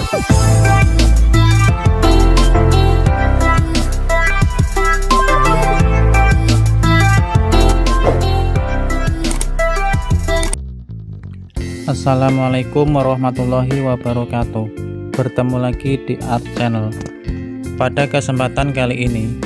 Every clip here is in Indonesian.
Assalamualaikum warahmatullahi wabarakatuh. Bertemu lagi di Art Channel. Pada kesempatan kali ini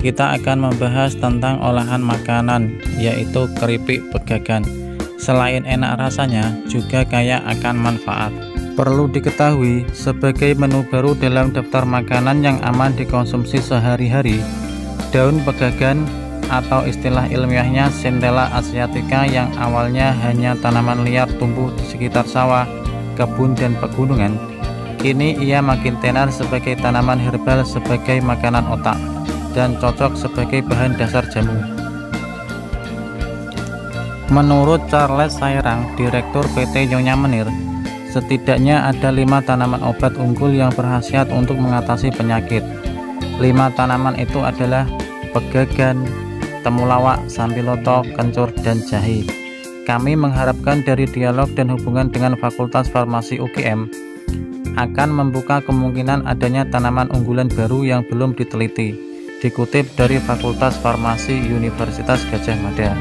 kita akan membahas tentang olahan makanan, yaitu keripik pegagan. Selain enak rasanya, juga kaya akan manfaat. Perlu diketahui, sebagai menu baru dalam daftar makanan yang aman dikonsumsi sehari-hari, daun pegagan atau istilah ilmiahnya Centella asiatica yang awalnya hanya tanaman liar tumbuh di sekitar sawah, kebun, dan pegunungan, kini ia makin tenar sebagai tanaman herbal sebagai makanan otak dan cocok sebagai bahan dasar jamu. Menurut Charles Sairang, Direktur PT Nyonya Menir, setidaknya ada 5 tanaman obat unggul yang berkhasiat untuk mengatasi penyakit. 5 tanaman itu adalah pegagan, temulawak, sambiloto, kencur, dan jahe. Kami mengharapkan dari dialog dan hubungan dengan Fakultas Farmasi UGM akan membuka kemungkinan adanya tanaman unggulan baru yang belum diteliti. Dikutip dari Fakultas Farmasi Universitas Gadjah Mada.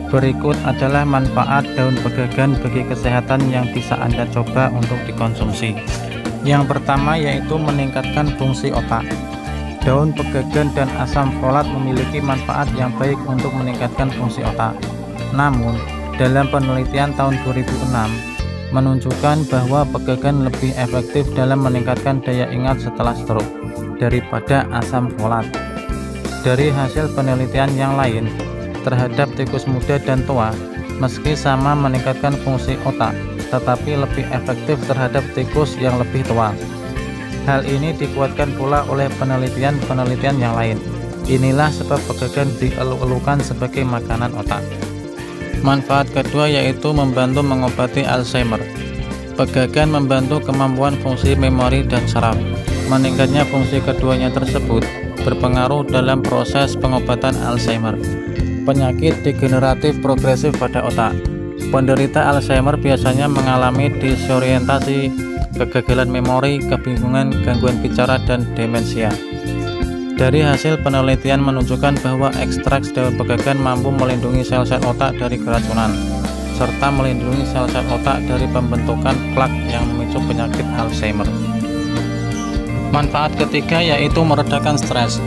Berikut adalah manfaat daun pegagan bagi kesehatan yang bisa Anda coba untuk dikonsumsi. Yang pertama yaitu meningkatkan fungsi otak. Daun pegagan dan asam folat memiliki manfaat yang baik untuk meningkatkan fungsi otak. Namun, dalam penelitian tahun 2006 menunjukkan bahwa pegagan lebih efektif dalam meningkatkan daya ingat setelah stroke daripada asam folat. Dari hasil penelitian yang lain terhadap tikus muda dan tua, meski sama meningkatkan fungsi otak, tetapi lebih efektif terhadap tikus yang lebih tua. Hal ini dikuatkan pula oleh penelitian-penelitian yang lain. Inilah sebab pegagan dielu-elukan sebagai makanan otak. Manfaat kedua yaitu membantu mengobati Alzheimer. Pegagan membantu kemampuan fungsi memori dan saraf. Meningkatnya fungsi keduanya tersebut berpengaruh dalam proses pengobatan Alzheimer, penyakit degeneratif progresif pada otak. Penderita Alzheimer biasanya mengalami disorientasi, kegagalan memori, kebingungan, gangguan bicara, dan demensia. Dari hasil penelitian menunjukkan bahwa ekstrak daun pegagan mampu melindungi sel-sel otak dari keracunan, serta melindungi sel-sel otak dari pembentukan plak yang memicu penyakit Alzheimer. Manfaat ketiga yaitu meredakan stres.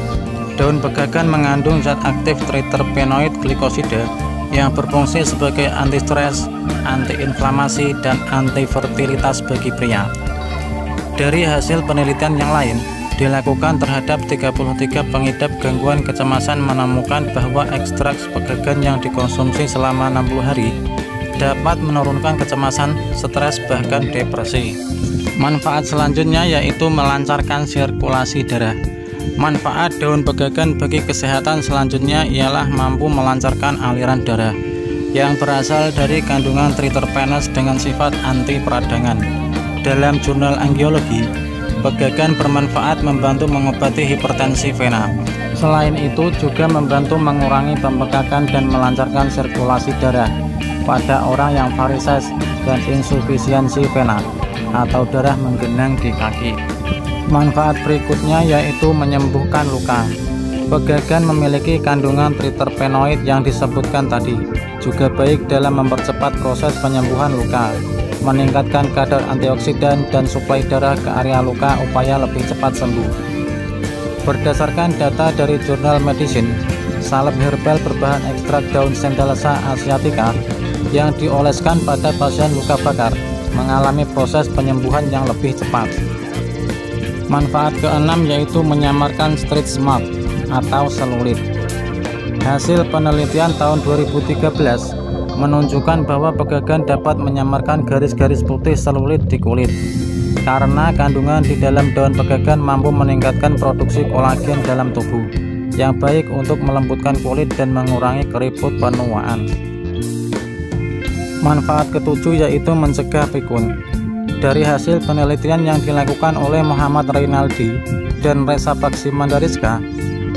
Daun pegagan mengandung zat aktif triterpenoid glikosida yang berfungsi sebagai anti-stres, anti-inflamasi, dan anti-fertilitas bagi pria. Dari hasil penelitian yang lain dilakukan terhadap 33 pengidap gangguan kecemasan menemukan bahwa ekstrak pegagan yang dikonsumsi selama 60 hari dapat menurunkan kecemasan, stres, bahkan depresi. Manfaat selanjutnya yaitu melancarkan sirkulasi darah. Manfaat daun pegagan bagi kesehatan selanjutnya ialah mampu melancarkan aliran darah yang berasal dari kandungan triterpenes dengan sifat anti peradangan. Dalam jurnal angiologi, pegagan bermanfaat membantu mengobati hipertensi vena. Selain itu juga membantu mengurangi pembekakan dan melancarkan sirkulasi darah pada orang yang varises dan insufisiensi vena atau darah menggenang di kaki. Manfaat berikutnya yaitu menyembuhkan luka. Pegagan memiliki kandungan triterpenoid yang disebutkan tadi, juga baik dalam mempercepat proses penyembuhan luka, meningkatkan kadar antioksidan dan suplai darah ke area luka upaya lebih cepat sembuh. Berdasarkan data dari jurnal Medicine, salep herbal berbahan ekstrak daun Centella asiatica yang dioleskan pada pasien luka bakar mengalami proses penyembuhan yang lebih cepat. Manfaat keenam yaitu menyamarkan stretch mark atau selulit. Hasil penelitian tahun 2013 menunjukkan bahwa pegagan dapat menyamarkan garis-garis putih selulit di kulit. Karena kandungan di dalam daun pegagan mampu meningkatkan produksi kolagen dalam tubuh, yang baik untuk melembutkan kulit dan mengurangi keriput penuaan. Manfaat ketujuh yaitu mencegah pikun. Dari hasil penelitian yang dilakukan oleh Muhammad Rinaldi dan Reza Bakshi Mandariska,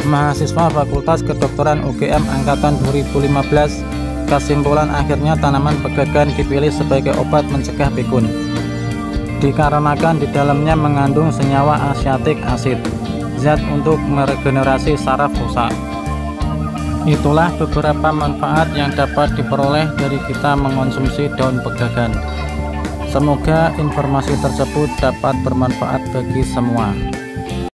mahasiswa Fakultas Kedokteran UGM angkatan 2015, kesimpulan akhirnya tanaman pegagan dipilih sebagai obat mencegah pikun. dikarenakan di dalamnya mengandung senyawa asiatik asid, zat untuk meregenerasi saraf rusak. Itulah beberapa manfaat yang dapat diperoleh dari kita mengonsumsi daun pegagan. Semoga informasi tersebut dapat bermanfaat bagi semua.